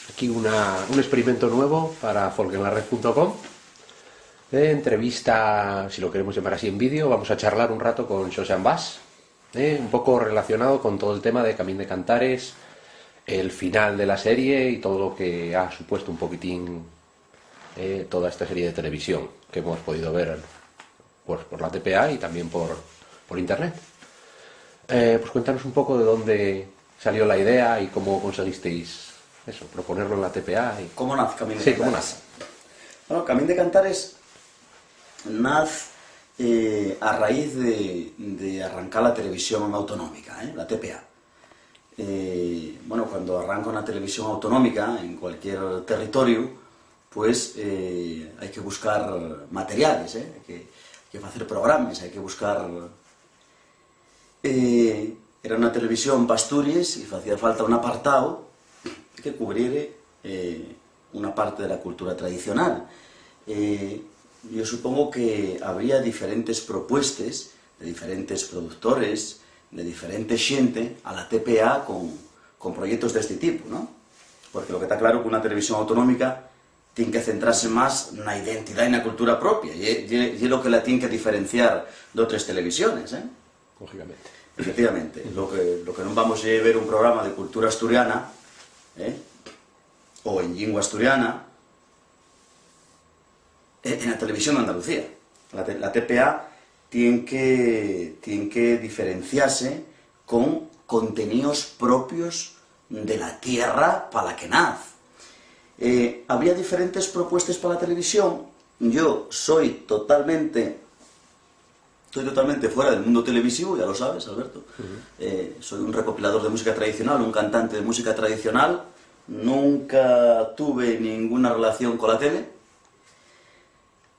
Aquí un experimento nuevo para folkenlared.com. Entrevista, si lo queremos llamar así, en vídeo. Vamos a charlar un rato con Xosean Bas, un poco relacionado con todo el tema de Camín de Cantares, el final de la serie y todo lo que ha supuesto un poquitín toda esta serie de televisión que hemos podido ver pues, por la TPA y también por internet. Pues cuéntanos un poco de dónde salió la idea y cómo conseguisteis eso, proponerlo en la TPA. Y... ¿Cómo nace Camín de Sí, Cantares? ¿cómo nace? Bueno, Camín de Cantares nace a raíz de arrancar la televisión autonómica, la TPA. Bueno, cuando arranca una televisión autonómica en cualquier territorio, pues hay que buscar materiales, hay que hacer programas, hay que buscar... era una televisión para Asturias y hacía falta un apartado que cubriera una parte de la cultura tradicional. Yo supongo que habría diferentes propuestas de diferentes productores, de diferente xente a la TPA con proyectos de este tipo, ¿no? Porque lo que está claro que una televisión autonómica tiene que centrarse más en la identidad y en la cultura propia, y lo que la tiene que diferenciar de otras televisiones, Lógicamente. Efectivamente, lo que non vamos a ver un programa de cultura asturiana, ou en lingua asturiana, en la televisión de Andalucía. La TPA tiene que diferenciarse con contenidos propios de la tierra para la que nace. Habría diferentes propuestas para la televisión. Yo soy totalmente fuera del mundo televisivo, ya lo sabes, Alberto. Soy un recopilador de música tradicional, un cantante de música tradicional. Nunca tuve ninguna relación con la tele.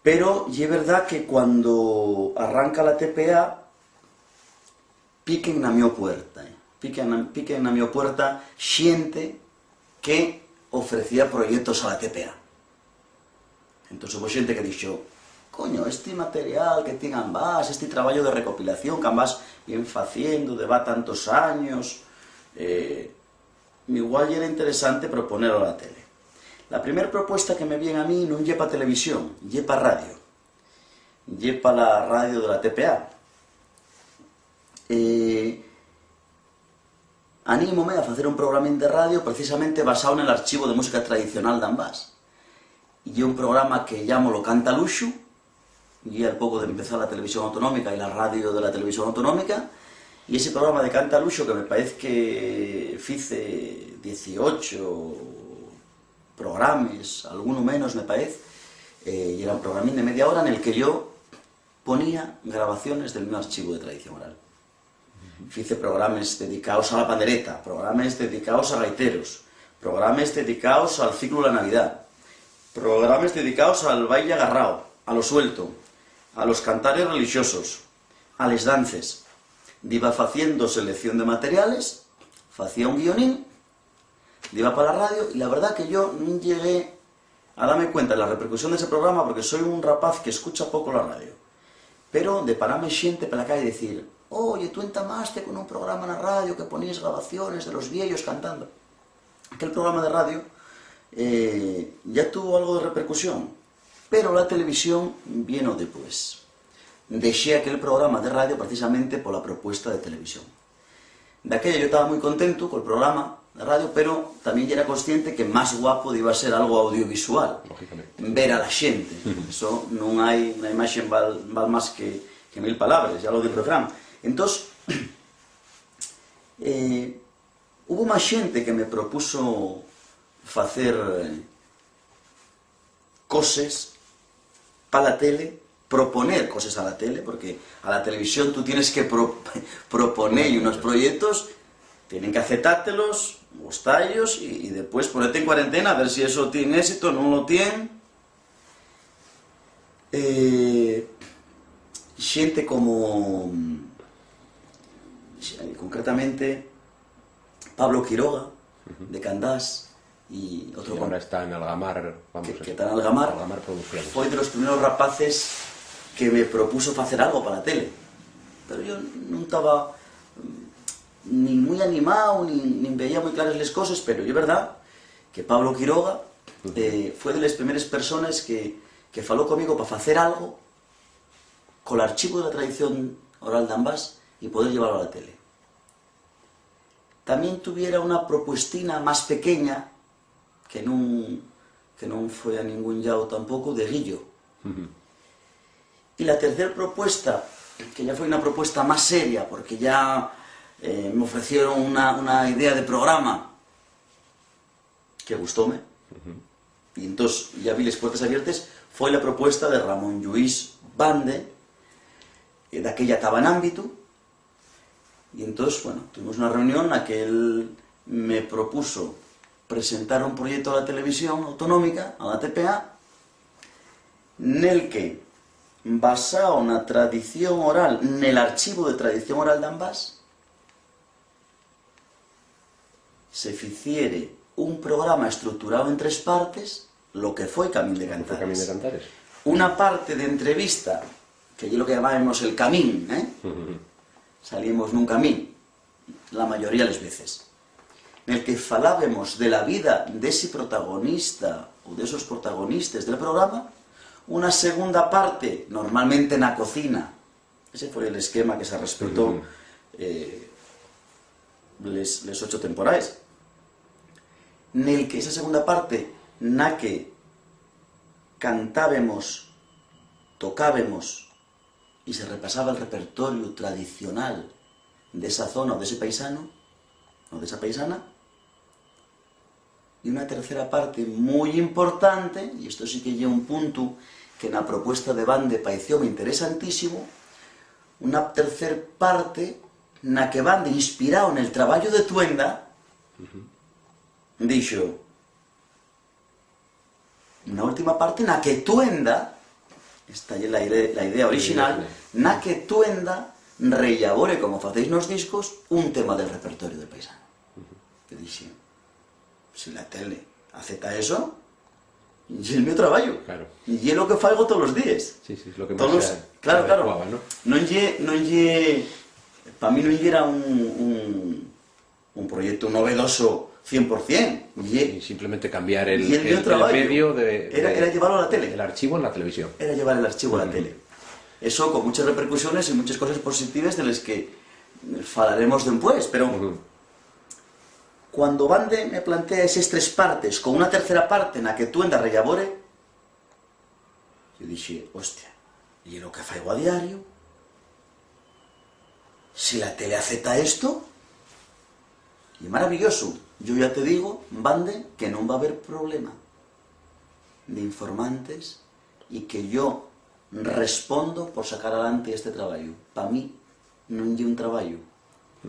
Pero es verdad que cuando arranca la TPA, piquen na mi puerta. Piquen na mi puerta xente que ofrecía proyectos a la TPA. Entonces hubo xente que dixo: coño, este material que tiene ambas, este traballo de recopilación que ambas vienen faciendo de va tantos años, igual era interesante proponerlo a la tele. La primera propuesta que me viene a mí non lle pa televisión, lle pa radio. Lle pa la radio de la TPA. Anímome a facer un programa de radio precisamente basado en el archivo de música tradicional de ambas. Y un programa que llamo Lo Canta Luxo, y al poco de empezar la televisión autonómica y la radio de la televisión autonómica, y ese programa de Canta Luxo que me parece que fice 18 programas, alguno menos me parece, y era un programín de media hora en el que yo ponía grabaciones del mi archivo de tradición oral. Fice programas dedicados a la pandereta, programas dedicados a gaiteros, programas dedicados al ciclo de la Navidad, programas dedicados al baile agarrao, a lo suelto, a los cantares religiosos, a les dances. Iba haciendo selección de materiales, hacía un guionín, iba para la radio, y la verdad que yo no llegué a darme cuenta de la repercusión de ese programa porque soy un rapaz que escucha poco la radio. Pero de pararme xente para la calle y decir: oye, tú entamaste con un programa en la radio que ponías grabaciones de los viejos cantando. Aquel programa de radio ya tuvo algo de repercusión, pero la televisión vino después. Dejé aquel programa de radio precisamente por la propuesta de televisión. De aquella yo estaba muy contento con el programa de radio, pero también era consciente que más guapo iba a ser algo audiovisual, ver a la xente. Eso non hai, unha imaxe val máis que 1000 palabras, ya lo di programa. Entón, hubo máis xente que me propuso facer cosas para la tele, proponer cosas a la tele, porque a la televisión tú tienes que proponer unos proyectos, tienen que aceptártelos, gustarlos y después ponerte en cuarentena a ver si eso tiene éxito, no lo tiene. Xente como, concretamente, Pablo Quiroga, de Candás, y otro que ahora está en Algamar, que está en Algamar Producciones. Foi de los primeros rapaces que me propuso facer algo para la tele, pero yo non estaba ni muy animado, ni veía muy claras las cosas, pero es verdad que Pablo Quiroga fue de las primeras personas que faló conmigo para hacer algo con el archivo de la tradición oral de Ambás y poder llevarlo a la tele. También tuviera una propuestina más pequeña, que no fue a ningún lado tampoco, de Guillo. Y la tercera propuesta, que ya fue una propuesta más seria, porque ya me ofrecieron una idea de programa que gustóme, y entonces ya vi las puertas abiertas, fue la propuesta de Ramón Lluís Bande, de aquella estaba en ámbito, y entonces, bueno, tuvimos una reunión en la que él me propuso presentar un proyecto a la televisión autonómica, a la TPA, en el que, basado en la tradición oral, en el archivo de tradición oral de Ambás, se hiciere un programa estructurado en 3 partes, lo que fue Camín de Cantares. Una parte de entrevista, que es lo que llamábamos el camín, salimos nun camín, la mayoría de las veces, en el que falábamos de la vida de ese protagonista o de esos protagonistas del programa, una segunda parte, normalmente en la cocina, ese fue el esquema que se respetó les 8 temporadas, en el que esa segunda parte, na que cantábamos, tocábamos y se repasaba el repertorio tradicional de esa zona o de ese paisano o de esa paisana, y una tercera parte muy importante, y esto sí que lleva un punto que en la propuesta de Bande pareció interesantísimo, una tercera parte na que Bande, inspirado en el trabajo de Tuenda, dixo, una última parte na que Tuenda, esta é la idea original, na que Tuenda rellavore, como facéis nos discos, un tema del repertorio del paisano. Que dixo, si la tele acepta eso, y el mío traballo, y é lo que faigo todos os días. Sí, sí, es lo que más se claro, adecuaba, ¿no? Para mí no era un proyecto novedoso 100%. Y simplemente cambiar el medio de... Era llevarlo a la tele. El archivo en la televisión. Era llevar el archivo a la tele. Eso con muchas repercusiones y muchas cosas positivas de las que falaremos después, pero cuando Bande me plantea esas 3 partes con una tercera parte en la que Tuenda rellavore, yo dije, hostia, ¿y lo que faigo a diario? Si la tele acepta esto, y es maravilloso. Yo ya te digo, Bande, que no va a haber problema de informantes y que yo respondo por sacar adelante este trabajo. Para mí, no es un trabajo.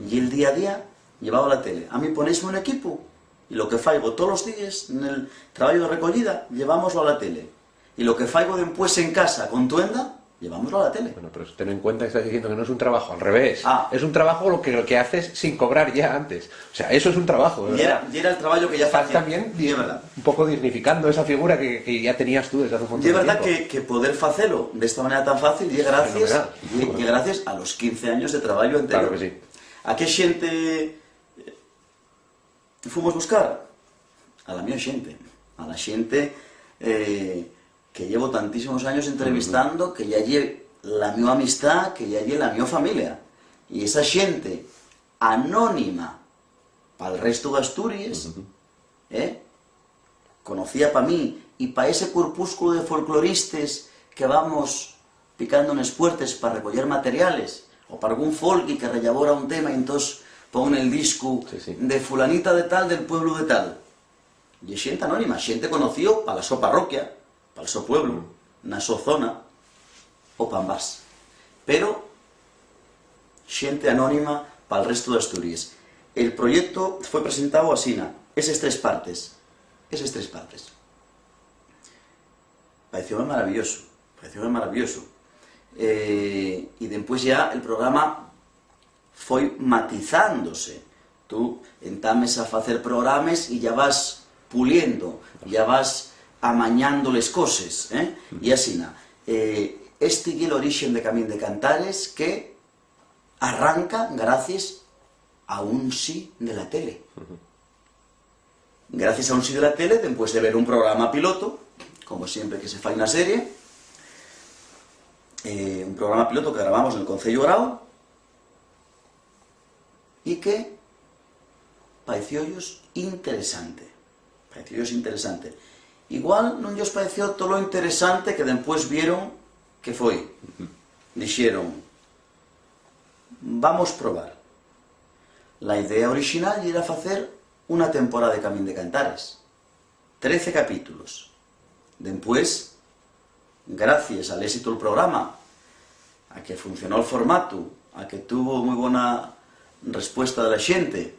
Y el día a día, llevado a la tele. A mí ponéisme un equipo y lo que faigo todos los días en el trabajo de recogida, llevámoslo a la tele. Y lo que faigo después en casa con Tuenda, llevámoslo a la tele. Bueno, pero ten en cuenta que estás diciendo que no es un trabajo, al revés. Es un trabajo lo que haces sin cobrar ya antes. O sea, eso es un trabajo, ¿verdad? Y era el trabajo que ya estás hacía. También un poco dignificando esa figura que ya tenías tú desde hace un montón de tiempo. Y es tiempo. verdad que poder hacerlo de esta manera tan fácil y gracias a los 15 años de trabajo anterior. Claro que sí. A que xente fomos buscar? A la mía xente. A la xente que llevo tantísimos años entrevistando, que ya lleve la mi amistad, que ya lleve la mi familia. Y esa xente anónima para el resto de Asturias, conocía para mí, y para ese corpúsculo de folcloristas que vamos picando en las puertas para recoger materiales, o para algún folk que rellavora un tema y entonces pone el disco de fulanita de tal, del pueblo de tal. Y es xente anónima, xente conocido para la so parroquia, para el so pueblo, na so zona, o para Ambás. Pero xente anónima para el resto de Asturias. El proyecto fue presentado así, esas 3 partes. Esas 3 partes. Parecióme maravilloso. Y después ya el programa foi matizándose. Tú entames a facer programas y ya vas puliendo, ya vas amañando les cosas, y así, este é el origen de Camín de Cantares que arranca gracias a un sí de la tele. gracias a un sitio de la tele, después de ver un programa piloto, como siempre que se fai na serie, un programa piloto que grabamos en el Concello Grau, e que parecióllos interesante. Parecióllos interesante. Igual non lles pareció todo lo interesante que despois vieron que foi. Dixeron, vamos probar. La idea original era facer unha temporada de Camín de Cantares. 13 capítulos. Despois, gracias al éxito del programa, a que funcionó el formato, a que tuvo moi bona respuesta de la xente,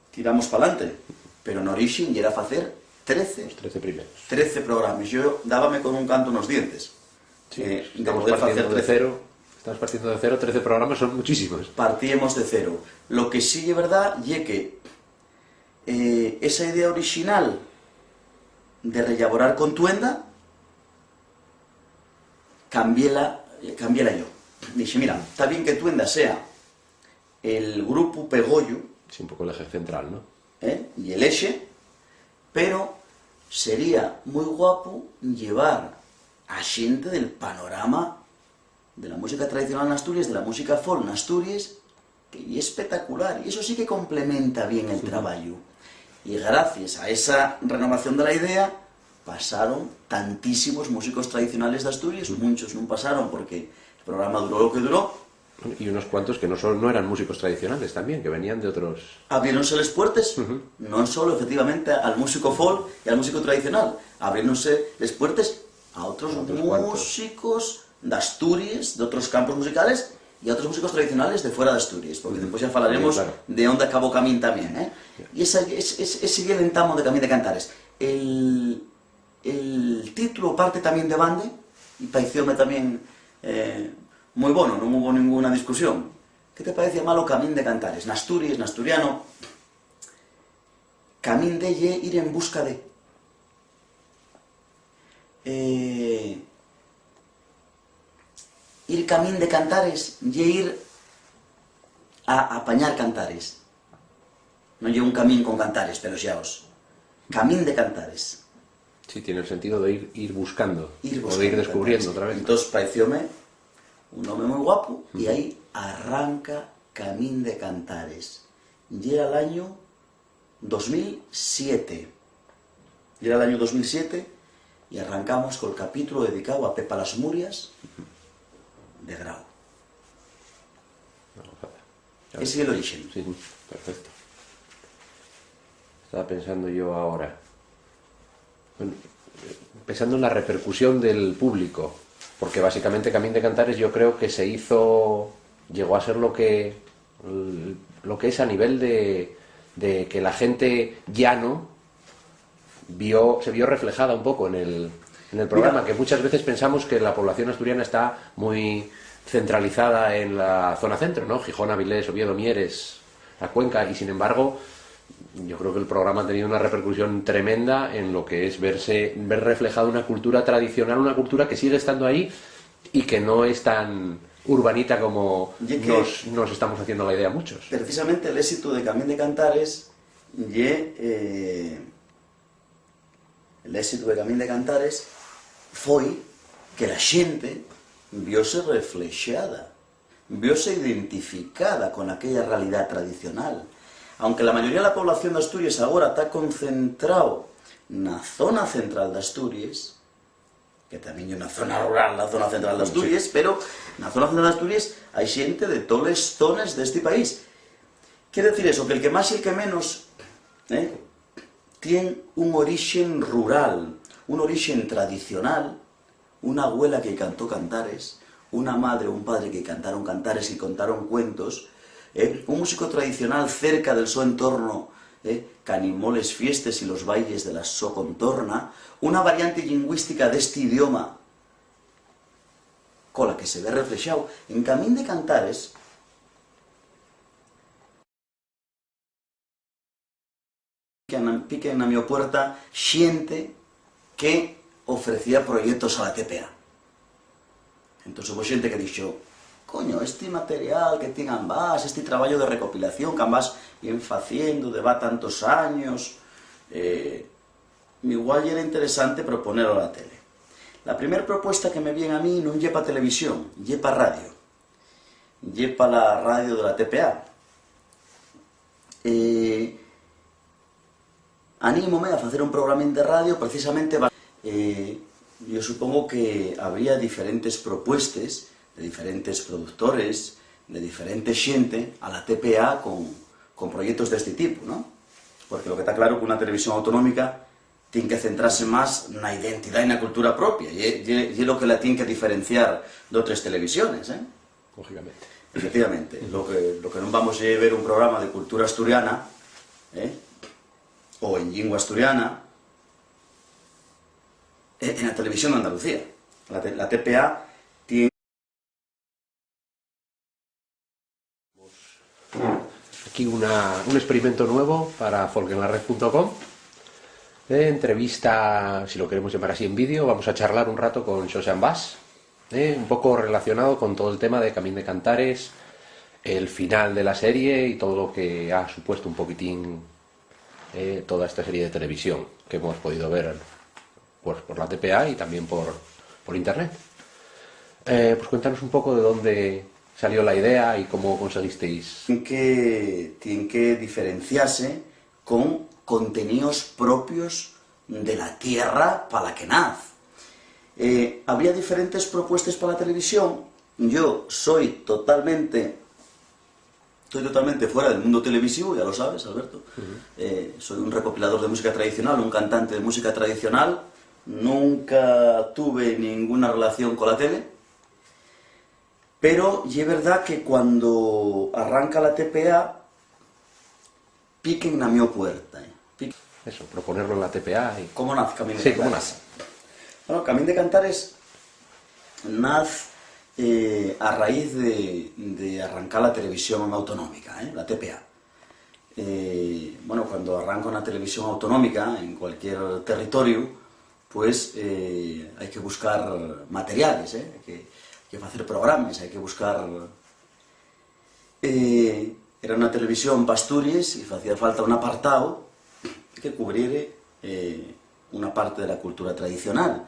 tiramos para adelante. Pero en origen era facer 13 programas. Yo dábame con un canto nos dientes. Sí, estamos partiendo de cero. Estamos partiendo de cero, 13 programas son muchísimos. Partíamos de cero. Lo que sí es verdad es que esa idea original de relaborar con Tuenda, cambiéla yo. Dije, mira, está bien que Tuenda sea el grupo Pegollo, sí, un poco el eje central, ¿no? Y el eje, pero sería muy guapo llevar a xente del panorama de la música tradicional en Asturias, de la música folk en Asturias, que es espectacular, y eso sí que complementa bien el trabajo. Y gracias a esa renovación de la idea, pasaron tantísimos músicos tradicionales de Asturias, muchos no pasaron porque el programa duró lo que duró. Y unos cuantos que no eran músicos tradicionales también, que venían de otros... Abriéronse les puertes, non solo efectivamente al músico folk e al músico tradicional, abriéronse les puertes a otros músicos de Asturias, de otros campos musicales, e a outros músicos tradicionales de fuera de Asturias, porque despois xa falaremos de onde acabou Camín tamén, E ese é el entamo de Camín de Cantares. El título parte tamén de bande, e parecióme tamén moi bono, non hubo ninguna discusión. Que te parecía malo Camín de Cantares? Na Asturias, na asturiano, Camín de lle ir en busca de. Ir Camín de Cantares lle ir a apañar cantares. Non lle un camín con cantares, pero xaos. Camín de Cantares. Sí, tiene el sentido de ir buscando, o de ir descubriendo otra vez. Entonces parecióme un nome moi guapo, e aí arranca Camín de Cantares. Y era el año 2007. Y era el año 2007 y arrancamos con el capítulo dedicado a Pepa las Murias de Grau. Ese es el origen. Sí, perfecto. Estaba pensando yo ahora. Bueno, pensando en la repercusión del público, porque básicamente Camín de Cantares yo creo que llegó a ser lo que es a nivel de que la gente llano se vio reflejada un poco en el programa. Mira, que muchas veces pensamos que la población asturiana está muy centralizada en la zona centro, ¿no? Gijón, Avilés, Oviedo, Mieres, la Cuenca, y sin embargo yo creo que el programa ha tenido una repercusión tremenda en lo que es ver reflejada una cultura tradicional, una cultura que sigue estando ahí y que no es tan urbanita como nos estamos haciendo la idea muchos. Precisamente el éxito de Camín de Cantares foi que la xente viose reflexada, viose identificada con aquella realidad tradicional. Aunque la mayoría de la población de Asturias agora está concentrado na zona central de Asturias, que tamén é unha zona rural, na zona central de Asturias, pero na zona central de Asturias hai xente de todas as zonas deste país. Quere decir eso, que el que máis e el que menos tiene un origen rural, un origen tradicional, una abuela que cantó cantares, una madre o un padre que cantaron cantares y contaron cuentos, un músico tradicional cerca del su entorno, que animó les fiestes y los bailes de la so contorna, una variante lingüística de este idioma con la que se ve reflejado en Camín de Cantares. Piquen a mi puerta xente que ofrecía proyectos a la TPA. Entonces hubo xente que dixo: coño, este material que ten Ambás, este traballo de recopilación que Ambás viene faciendo de va tantos años, igual era interesante proponerlo a la tele. La primera propuesta que me viene a mí non lle pa televisión, lle pa radio. Lle pa la radio de la TPA. Anímome a facer un programa de radio precisamente. Yo supongo que habría diferentes propuestas de diferentes productores, de diferente xente a la TPA con proyectos de este tipo, ¿no? Porque lo que está claro que una televisión autonómica tiene que centrarse más na identidad y na cultura propia, y lo que la tiene que diferenciar de otras televisiones, ¿eh? Lógicamente. Efectivamente, lo que non vamos a ver un programa de cultura asturiana, ou en lingua asturiana, en la televisión de Andalucía. La TPA tiene... Aquí un experimento nuevo para folkenlared.com. Entrevista, si lo queremos llamar así en vídeo, vamos a charlar un rato con Xosean Bas, un poco relacionado con todo el tema de Camín de Cantares, el final de la serie y todo lo que ha supuesto un poquitín toda esta serie de televisión que hemos podido ver pues, por la TPA y también por internet. Pues cuéntanos un poco de dónde salió la idea y cómo conseguisteis. Tienen que diferenciarse con contenidos propios de la tierra para la que nace. Habría diferentes propuestas para la televisión. Yo estoy totalmente fuera del mundo televisivo, ya lo sabes, Alberto. Soy un recopilador de música tradicional, un cantante de música tradicional. Nunca tuve ninguna relación con la tele. Pero es verdad que cuando arranca la TPA, piquen na mi puerta. Eso, proponerlo en la TPA. Y... ¿Cómo nace Camín de Sí, Cantares? ¿cómo nace? Bueno, Camín de Cantares nace a raíz de arrancar la televisión autonómica, la TPA. Bueno, cuando arranca una televisión autonómica en cualquier territorio, pues hay que buscar materiales, hay que hacer programas, hay que buscar... Era una televisión para Asturias y hacía falta un apartado que cubriera una parte de la cultura tradicional.